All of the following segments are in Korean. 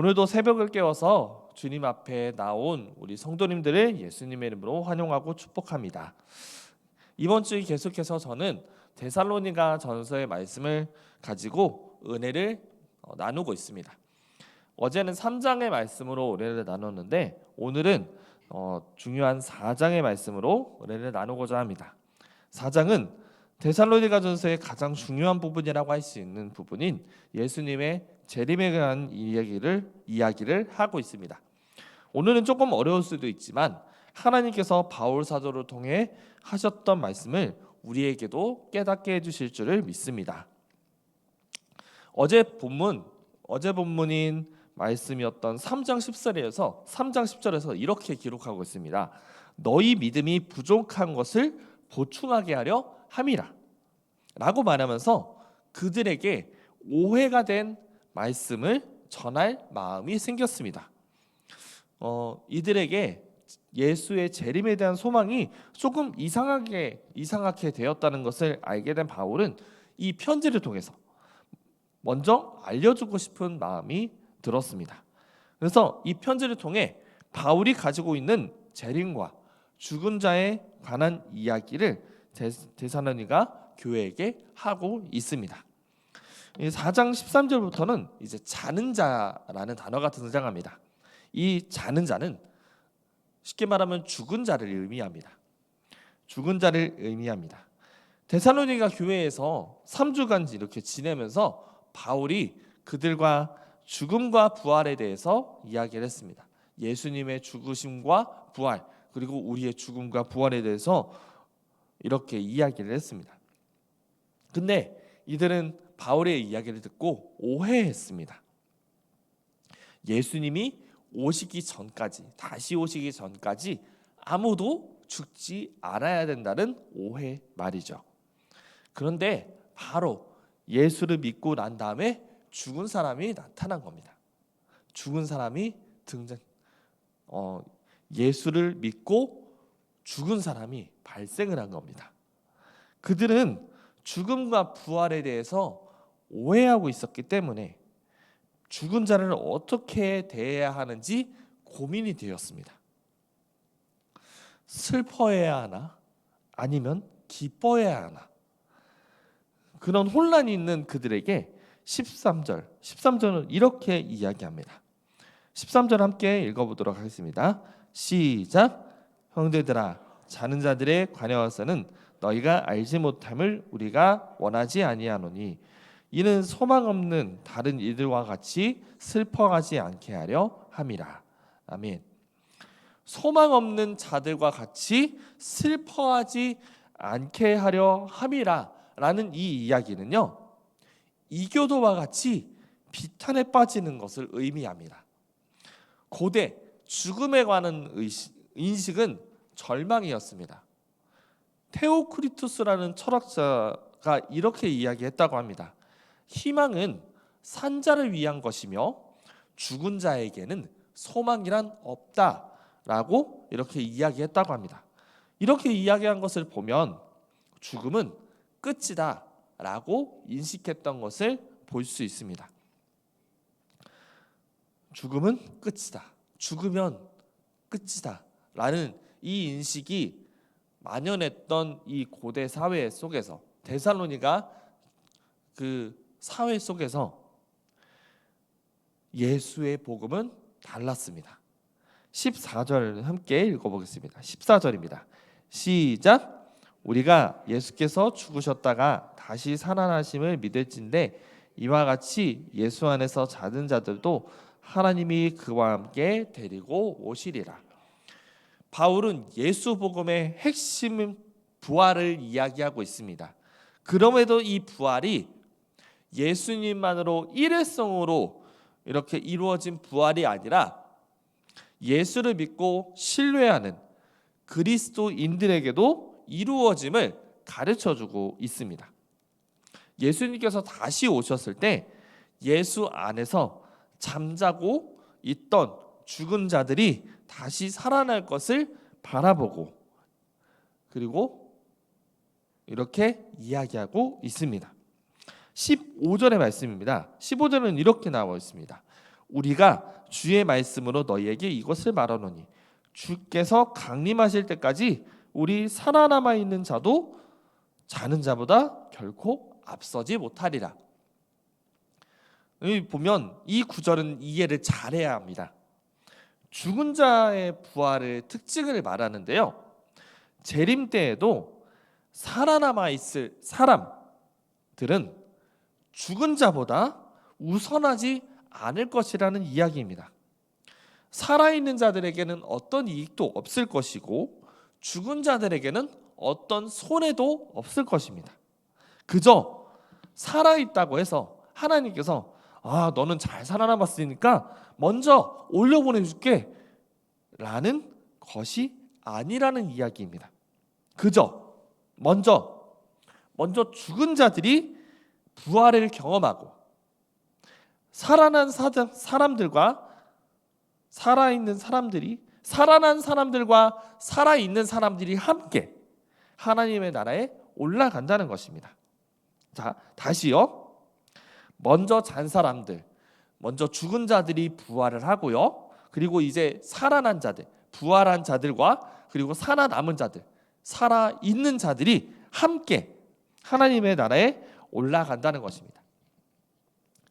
오늘도 새벽을 깨워서 주님 앞에 나온 우리 성도님들을 예수님의 이름으로 환영하고 축복합니다. 이번 주에 계속해서 저는 데살로니가 전서의 말씀을 가지고 은혜를 나누고 있습니다. 어제는 3장의 말씀으로 은혜를 나눴는데 오늘은 중요한 4장의 말씀으로 은혜를 나누고자 합니다. 4장은 데살로니가 전서의 가장 중요한 부분이라고 할 수 있는 부분인 예수님의 재림에 관한 이야기를 하고 있습니다. 오늘은 조금 어려울 수도 있지만 하나님께서 바울 사도를 통해 하셨던 말씀을 우리에게도 깨닫게 해주실 줄을 믿습니다. 어제 본문인 말씀이었던 3장 10절에서 이렇게 기록하고 있습니다. 너희 믿음이 부족한 것을 보충하게 하려 함이라 라고 말하면서 그들에게 오해가 된 말씀을 전할 마음이 생겼습니다. 이들에게 예수의 재림에 대한 소망이 조금 이상하게 되었다는 것을 알게 된 바울은 이 편지를 통해서 먼저 알려주고 싶은 마음이 들었습니다. 그래서 이 편지를 통해 바울이 가지고 있는 재림과 죽은 자에 관한 이야기를 데살로니가 교회에게 하고 있습니다. 4장 13절부터는 이제 자는 자라는 단어가 등장합니다. 이 자는 자는 쉽게 말하면 죽은 자를 의미합니다. 죽은 자를 의미합니다. 데살로니가 교회에서 3주간 이렇게 지내면서 바울이 그들과 죽음과 부활에 대해서 이야기를 했습니다. 예수님의 죽으심과 부활 그리고 우리의 죽음과 부활에 대해서 이렇게 이야기를 했습니다. 근데 이들은 바울의 이야기를 듣고 오해했습니다. 예수님이 다시 오시기 전까지 아무도 죽지 않아야 된다는 오해 말이죠. 그런데 바로 예수를 믿고 난 다음에 죽은 사람이 나타난 겁니다. 죽은 사람이 예수를 믿고 죽은 사람이 발생을 한 겁니다. 그들은 죽음과 부활에 대해서 오해하고 있었기 때문에 죽은 자를 어떻게 대해야 하는지 고민이 되었습니다. 슬퍼해야 하나? 아니면 기뻐해야 하나? 그런 혼란이 있는 그들에게 13절은 이렇게 이야기합니다. 13절 함께 읽어보도록 하겠습니다. 시작. 형제들아, 자는 자들에 관하여서는 너희가 알지 못함을 우리가 원하지 아니하노니 이는 소망 없는 다른 이들과 같이 슬퍼하지 않게 하려 함이라. 아멘. 소망 없는 자들과 같이 슬퍼하지 않게 하려 함이라 라는 이 이야기는요, 이교도와 같이 비탄에 빠지는 것을 의미합니다. 고대 죽음에 관한 인식은 절망이었습니다. 테오크리투스라는 철학자가 이렇게 이야기했다고 합니다. 희망은 산자를 위한 것이며 죽은 자에게는 소망이란 없다라고 이렇게 이야기했다고 합니다. 이렇게 이야기한 것을 보면 죽음은 끝이다 라고 인식했던 것을 볼 수 있습니다. 죽음은 끝이다. 죽으면 끝이다 라는 이 인식이 만연했던 이 고대 사회 속에서 데살로니가 그 사회 속에서 예수의 복음은 달랐습니다. 14절 함께 읽어보겠습니다. 14절입니다. 시작. 우리가 예수께서 죽으셨다가 다시 살아나심을 믿을진데 이와 같이 예수 안에서 자는 자들도 하나님이 그와 함께 데리고 오시리라. 바울은 예수 복음의 핵심 부활을 이야기하고 있습니다. 그럼에도 이 부활이 예수님만으로 일회성으로 이렇게 이루어진 부활이 아니라 예수를 믿고 신뢰하는 그리스도인들에게도 이루어짐을 가르쳐주고 있습니다. 예수님께서 다시 오셨을 때 예수 안에서 잠자고 있던 죽은 자들이 다시 살아날 것을 바라보고 그리고 이렇게 이야기하고 있습니다. 15절의 말씀입니다. 15절은 이렇게 나와 있습니다. 우리가 주의 말씀으로 너희에게 이것을 말하노니 주께서 강림하실 때까지 우리 살아남아 있는 자도 자는 자보다 결코 앞서지 못하리라. 여기 보면 이 구절은 이해를 잘해야 합니다. 죽은 자의 부활의 특징을 말하는데요, 재림 때에도 살아남아 있을 사람들은 죽은 자보다 우선하지 않을 것이라는 이야기입니다. 살아있는 자들에게는 어떤 이익도 없을 것이고 죽은 자들에게는 어떤 손해도 없을 것입니다. 그저 살아있다고 해서 하나님께서 너는 잘 살아남았으니까 먼저 올려보내줄게 라는 것이 아니라는 이야기입니다. 그저 먼저 죽은 자들이 부활을 경험하고 살아난 사람들과 살아있는 사람들이 살아난 사람들과 살아있는 사람들이 함께 하나님의 나라에 올라간다는 것입니다. 자, 다시요. 먼저 잔 사람들, 먼저 죽은 자들이 부활을 하고요. 그리고 이제 살아난 자들, 부활한 자들과 그리고 살아남은 자들, 살아있는 자들이 함께 하나님의 나라에 올라간다는 것입니다.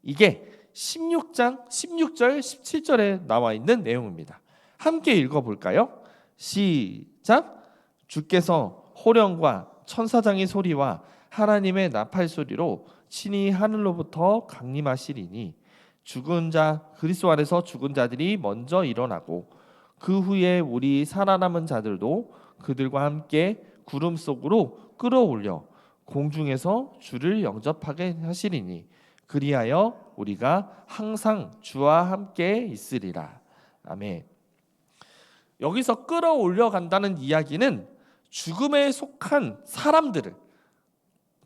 이게 16장 16절 17절에 나와 있는 내용입니다. 함께 읽어볼까요? 시작. 주께서 호령과 천사장의 소리와 하나님의 나팔 소리로 친히 하늘로부터 강림하시리니 죽은 자 그리스도 안에서 죽은 자들이 먼저 일어나고 그 후에 우리 살아남은 자들도 그들과 함께 구름 속으로 끌어올려 공중에서 주를 영접하게 하시리니 그리하여 우리가 항상 주와 함께 있으리라. 아멘. 여기서 끌어올려 간다는 이야기는 죽음에 속한 사람들을,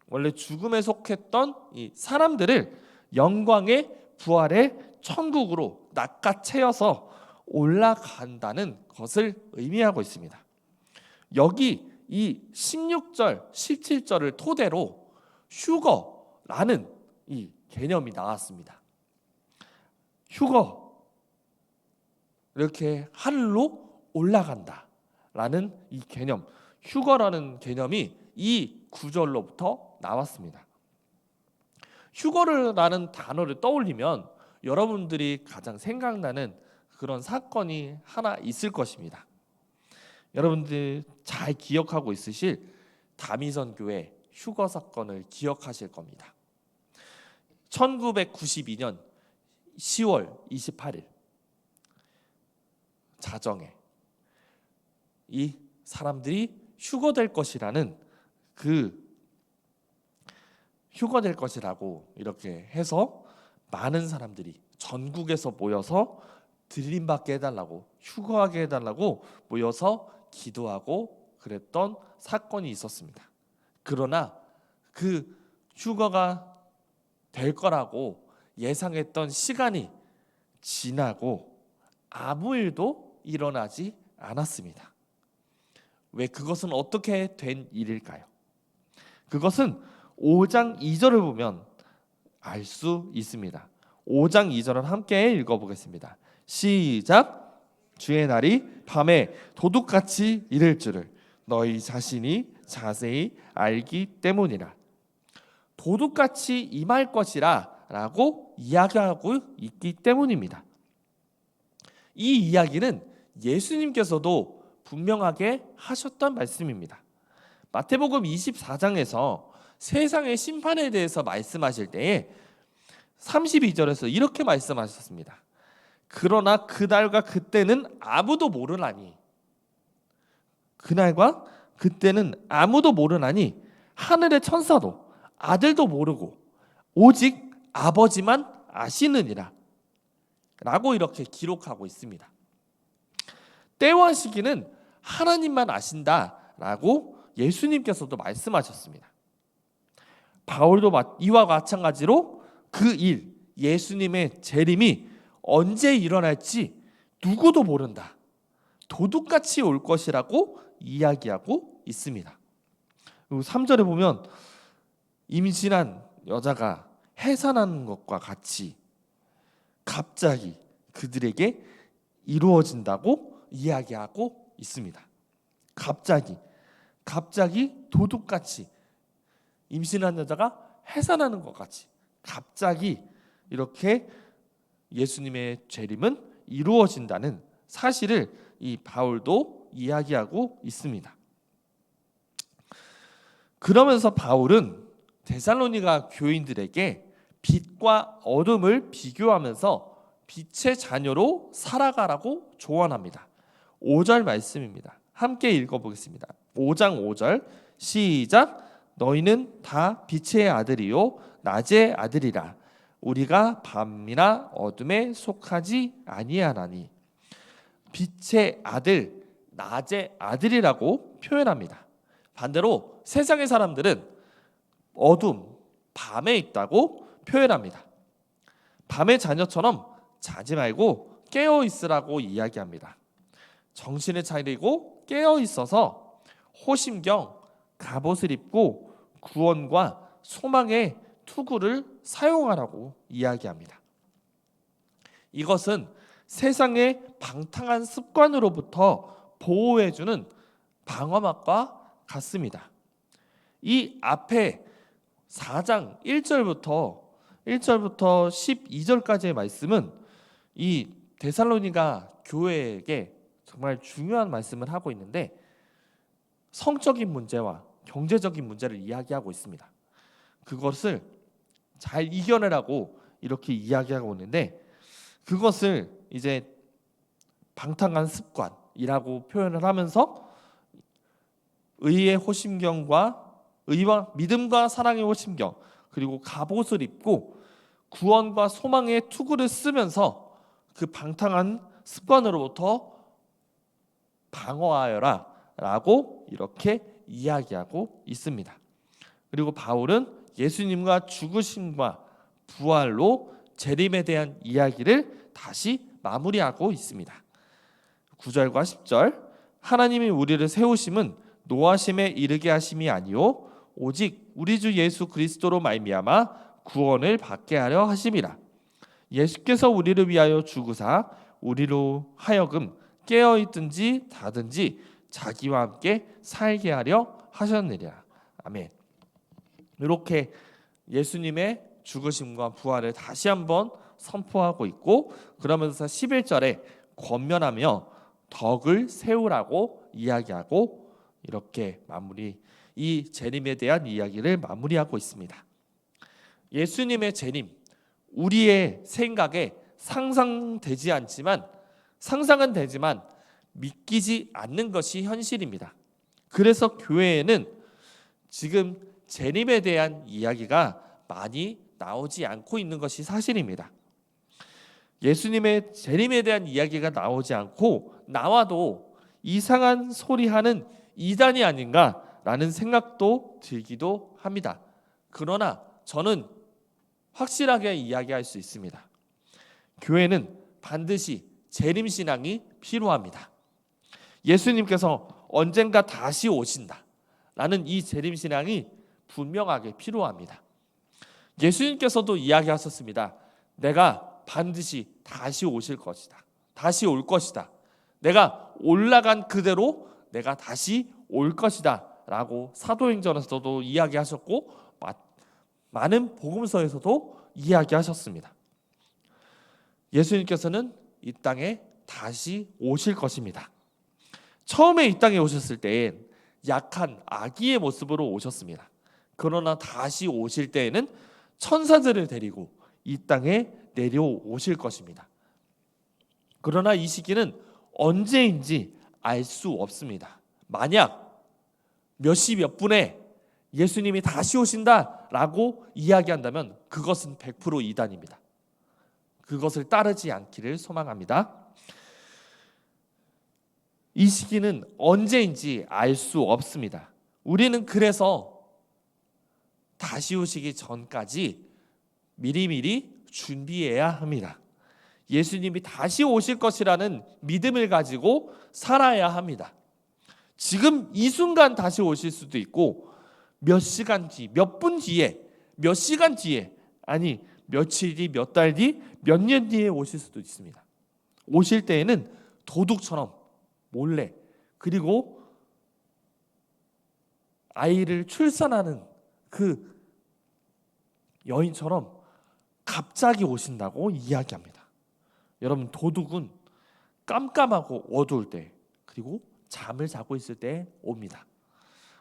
원래 죽음에 속했던 이 사람들을 영광의 부활의 천국으로 낚아채어서 올라간다는 것을 의미하고 있습니다. 여기 이 16절, 17절을 토대로 휴거라는 이 개념이 나왔습니다. 휴거, 이렇게 하늘로 올라간다라는 이 개념, 휴거라는 개념이 이 구절로부터 나왔습니다. 휴거라는 단어를 떠올리면 여러분들이 가장 생각나는 그런 사건이 하나 있을 것입니다. 여러분들 잘 기억하고 있으실 다미선 교회 휴거 사건을 기억하실 겁니다. 1992년 10월 28일 자정에 이 사람들이 휴거될 것이라는 휴거될 것이라고 이렇게 해서 많은 사람들이 전국에서 모여서 들림받게 해달라고, 휴거하게 해달라고 모여서 기도하고 그랬던 사건이 있었습니다. 그러나 그 휴거가 될 거라고 예상했던 시간이 지나고 아무 일도 일어나지 않았습니다. 왜 그것은 어떻게 된 일일까요? 그것은 5장 2절을 보면 알 수 있습니다. 5장 2절을 함께 읽어보겠습니다. 시작. 주의 날이 밤에 도둑같이 이를 줄을 너희 자신이 자세히 알기 때문이라. 도둑같이 임할 것이라 라고 이야기하고 있기 때문입니다. 이 이야기는 예수님께서도 분명하게 하셨던 말씀입니다. 마태복음 24장에서 세상의 심판에 대해서 말씀하실 때에 32절에서 이렇게 말씀하셨습니다. 그러나 그날과 그때는 아무도 모르나니, 그날과 그때는 아무도 모르나니 하늘의 천사도 아들도 모르고 오직 아버지만 아시느니라 라고 이렇게 기록하고 있습니다. 때와 시기는 하나님만 아신다라고 예수님께서도 말씀하셨습니다. 바울도 이와 마찬가지로 그 일, 예수님의 재림이 언제 일어날지 누구도 모른다, 도둑같이 올 것이라고 이야기하고 있습니다. 그리고 3절에 보면 임신한 여자가 해산하는 것과 같이 갑자기 그들에게 이루어진다고 이야기하고 있습니다. 갑자기 도둑같이 임신한 여자가 해산하는 것 같이 갑자기 이렇게 예수님의 재림은 이루어진다는 사실을 이 바울도 이야기하고 있습니다. 그러면서 바울은 데살로니가 교인들에게 빛과 어둠을 비교하면서 빛의 자녀로 살아가라고 조언합니다. 5절 말씀입니다. 함께 읽어보겠습니다. 5장 5절 시작. 너희는 다 빛의 아들이요 낮의 아들이라. 우리가 밤이나 어둠에 속하지 아니하나니. 빛의 아들, 낮의 아들이라고 표현합니다. 반대로 세상의 사람들은 어둠, 밤에 있다고 표현합니다. 밤의 자녀처럼 자지 말고 깨어 있으라고 이야기합니다. 정신을 차리고 깨어 있어서 호심경, 갑옷을 입고 구원과 소망의 투구를 사용하라고 이야기합니다. 이것은 세상의 방탕한 습관으로부터 보호해주는 방어막과 같습니다. 이 앞에 4장 1절부터 12절까지의 말씀은 이 데살로니가 교회에게 정말 중요한 말씀을 하고 있는데 성적인 문제와 경제적인 문제를 이야기하고 있습니다. 그것을 잘 이겨내라고 이렇게 이야기하고 있는데 그것을 이제 방탕한 습관이라고 표현을 하면서 의의 호심경과 의와 믿음과 사랑의 호심경 그리고 갑옷을 입고 구원과 소망의 투구를 쓰면서 그 방탕한 습관으로부터 방어하여라 라고 이렇게 이야기하고 있습니다. 그리고 바울은 예수님과 죽으심과 부활로 재림에 대한 이야기를 다시 마무리하고 있습니다. 9절과 10절 하나님이 우리를 세우심은 노하심에 이르게 하심이 아니요 오직 우리 주 예수 그리스도로 말미암아 구원을 받게 하려 하심이라. 예수께서 우리를 위하여 죽으사 우리로 하여금 깨어 있든지 자든지 자기와 함께 살게 하려 하셨느니라. 아멘. 이렇게 예수님의 죽으심과 부활을 다시 한번 선포하고 있고 그러면서 11절에 권면하며 덕을 세우라고 이야기하고 이렇게 이 재림에 대한 이야기를 마무리하고 있습니다. 예수님의 재림, 우리의 생각에 상상은 되지만 믿기지 않는 것이 현실입니다. 그래서 교회에는 지금 재림에 대한 이야기가 많이 나오지 않고 있는 것이 사실입니다. 예수님의 재림에 대한 이야기가 나오지 않고 나와도 이상한 소리하는 이단이 아닌가라는 생각도 들기도 합니다. 그러나 저는 확실하게 이야기할 수 있습니다. 교회는 반드시 재림신앙이 필요합니다. 예수님께서 언젠가 다시 오신다라는 이 재림신앙이 분명하게 필요합니다. 예수님께서도 이야기하셨습니다. 내가 반드시 다시 오실 것이다. 다시 올 것이다. 내가 올라간 그대로 내가 다시 올 것이다 라고 사도행전에서도 이야기하셨고 많은 복음서에서도 이야기하셨습니다. 예수님께서는 이 땅에 다시 오실 것입니다. 처음에 이 땅에 오셨을 때엔 약한 아기의 모습으로 오셨습니다. 그러나 다시 오실 때에는 천사들을 데리고 이 땅에 내려오실 것입니다. 그러나 이 시기는 언제인지 알 수 없습니다. 만약 몇 시 몇 분에 예수님이 다시 오신다라고 이야기한다면 그것은 100% 이단입니다. 그것을 따르지 않기를 소망합니다. 이 시기는 언제인지 알 수 없습니다. 우리는 그래서 다시 오시기 전까지 미리미리 준비해야 합니다. 예수님이 다시 오실 것이라는 믿음을 가지고 살아야 합니다. 지금 이 순간 다시 오실 수도 있고 몇 시간 뒤, 몇 분 뒤에, 몇 시간 뒤에, 아니 며칠 뒤, 몇 달 뒤, 몇 년 뒤에 오실 수도 있습니다. 오실 때에는 도둑처럼 몰래, 그리고 아이를 출산하는 그 여인처럼 갑자기 오신다고 이야기합니다. 여러분, 도둑은 깜깜하고 어두울 때, 그리고 잠을 자고 있을 때 옵니다.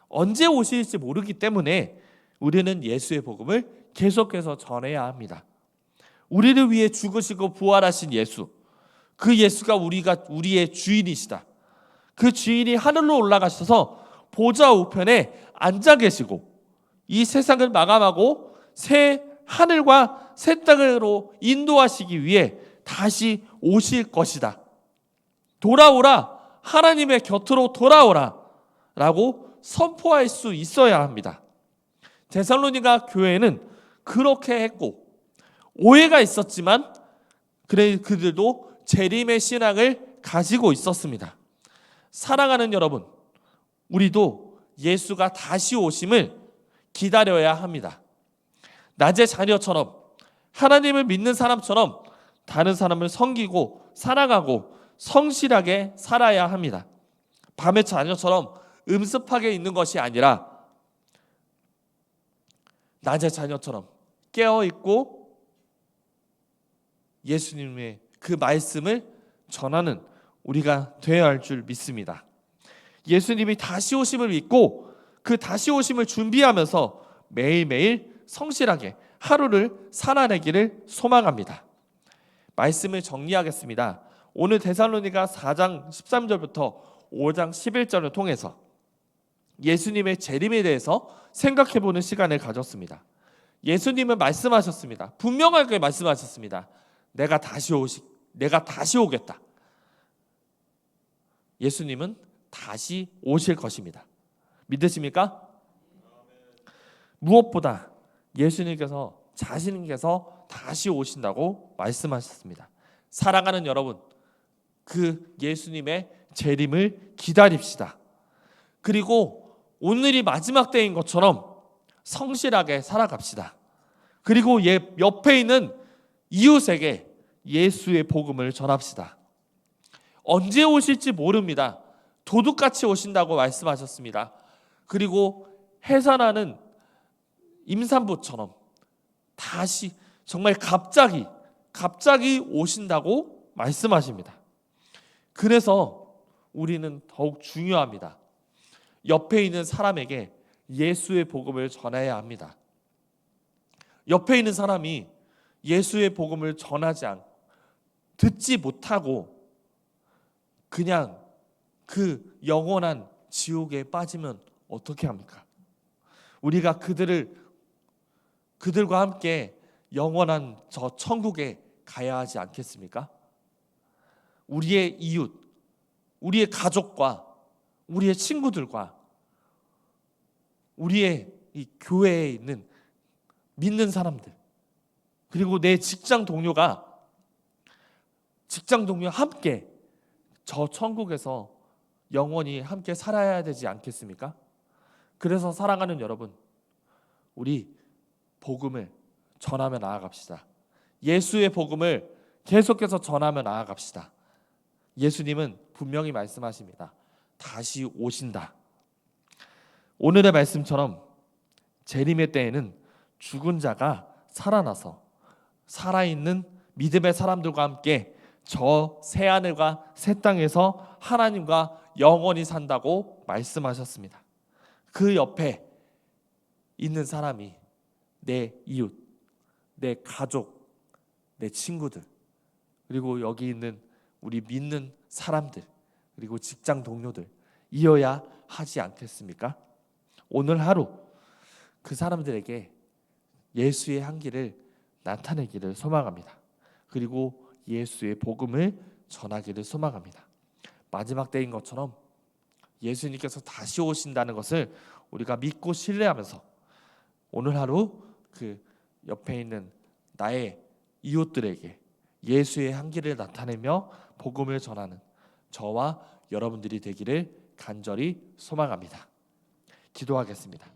언제 오실지 모르기 때문에 우리는 예수의 복음을 계속해서 전해야 합니다. 우리를 위해 죽으시고 부활하신 예수, 그 예수가 우리의 주인이시다. 그 주인이 하늘로 올라가셔서 보좌 우편에 앉아 계시고 이 세상을 마감하고 새 하늘과 새 땅으로 인도하시기 위해 다시 오실 것이다. 돌아오라, 하나님의 곁으로 돌아오라 라고 선포할 수 있어야 합니다. 데살로니가 교회는 그렇게 했고, 오해가 있었지만 그들도 재림의 신앙을 가지고 있었습니다. 사랑하는 여러분, 우리도 예수가 다시 오심을 기다려야 합니다. 낮의 자녀처럼, 하나님을 믿는 사람처럼 다른 사람을 섬기고 사랑하고 성실하게 살아야 합니다. 밤의 자녀처럼 음습하게 있는 것이 아니라 낮의 자녀처럼 깨어있고 예수님의 그 말씀을 전하는 우리가 되어야 할 줄 믿습니다. 예수님이 다시 오심을 믿고 그 다시 오심을 준비하면서 매일매일 성실하게 하루를 살아내기를 소망합니다. 말씀을 정리하겠습니다. 오늘 데살로니가 4장 13절부터 5장 11절을 통해서 예수님의 재림에 대해서 생각해보는 시간을 가졌습니다. 예수님은 말씀하셨습니다. 분명하게 말씀하셨습니다. 내가 다시 오겠다. 예수님은 다시 오실 것입니다. 믿으십니까? 무엇보다 예수님께서 자신께서 다시 오신다고 말씀하셨습니다. 사랑하는 여러분, 그 예수님의 재림을 기다립시다. 그리고 오늘이 마지막 때인 것처럼 성실하게 살아갑시다. 그리고 옆에 있는 이웃에게 예수의 복음을 전합시다. 언제 오실지 모릅니다. 도둑같이 오신다고 말씀하셨습니다. 그리고 해산하는 임산부처럼 다시 정말 갑자기 오신다고 말씀하십니다. 그래서 우리는 더욱 중요합니다. 옆에 있는 사람에게 예수의 복음을 전해야 합니다. 옆에 있는 사람이 예수의 복음을 듣지 못하고 그냥 그 영원한 지옥에 빠지면 어떻게 합니까? 우리가 그들과 함께 영원한 저 천국에 가야 하지 않겠습니까? 우리의 이웃, 우리의 가족과 우리의 친구들과 우리의 이 교회에 있는 믿는 사람들, 그리고 내 직장 동료와 함께 저 천국에서 영원히 함께 살아야 되지 않겠습니까? 그래서 사랑하는 여러분, 우리 복음을 전하며 나아갑시다. 예수의 복음을 계속해서 전하며 나아갑시다. 예수님은 분명히 말씀하십니다. 다시 오신다. 오늘의 말씀처럼 재림의 때에는 죽은 자가 살아나서 살아있는 믿음의 사람들과 함께 저 새하늘과 새 땅에서 하나님과 영원히 산다고 말씀하셨습니다. 그 옆에 있는 사람이 내 이웃, 내 가족, 내 친구들, 그리고 여기 있는 우리 믿는 사람들, 그리고 직장 동료들 이어야 하지 않겠습니까? 오늘 하루 그 사람들에게 예수의 향기를 나타내기를 소망합니다. 그리고 예수의 복음을 전하기를 소망합니다. 마지막 때인 것처럼 예수님께서 다시 오신다는 것을 우리가 믿고 신뢰하면서 오늘 하루 그 옆에 있는 나의 이웃들에게 예수의 향기를 나타내며 복음을 전하는 저와 여러분들이 되기를 간절히 소망합니다. 기도하겠습니다.